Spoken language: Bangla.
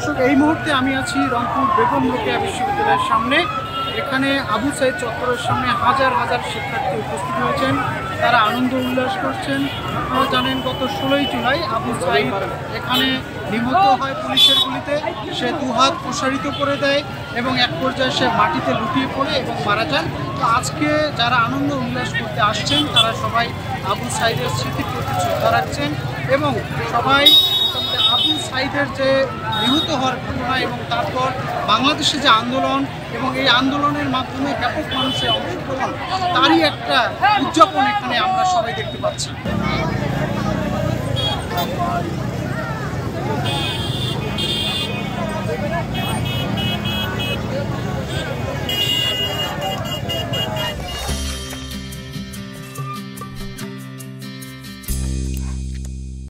দর্শক, এই মুহূর্তে আমি আছি রংপুর বেগম রোকেয়া বিশ্ববিদ্যালয়ের সামনে। এখানে আবু সাইদ চত্বরের সামনে হাজার হাজার শিক্ষার্থী উপস্থিত হয়েছেন, তারা আনন্দ উল্লাস করছেন। আপনারা জানেন গত 16ই জুলাই আবু সাইদ এখানে নিহত হয় পুলিশের গুলিতে। সে দুহাত প্রসারিত করে দেয় এবং এক পর্যায়ে সে মাটিতে লুটিয়ে পড়ে এবং মারা যান। তো আজকে যারা আনন্দ উল্লাস করতে আসছেন তারা সবাই আবু সাইদের স্মৃতির প্রতি শ্রদ্ধা রাখছেন এবং সবাই আবু সাইদের যে নিহত হওয়ার ঘটনা এবং তারপর বাংলাদেশে যে আন্দোলন এবং এই আন্দোলনের মাধ্যমে ব্যাপক মানুষের অংশগ্রহণ, তারই একটা উদযাপন এখানে আমরা সবাই দেখতে পাচ্ছি।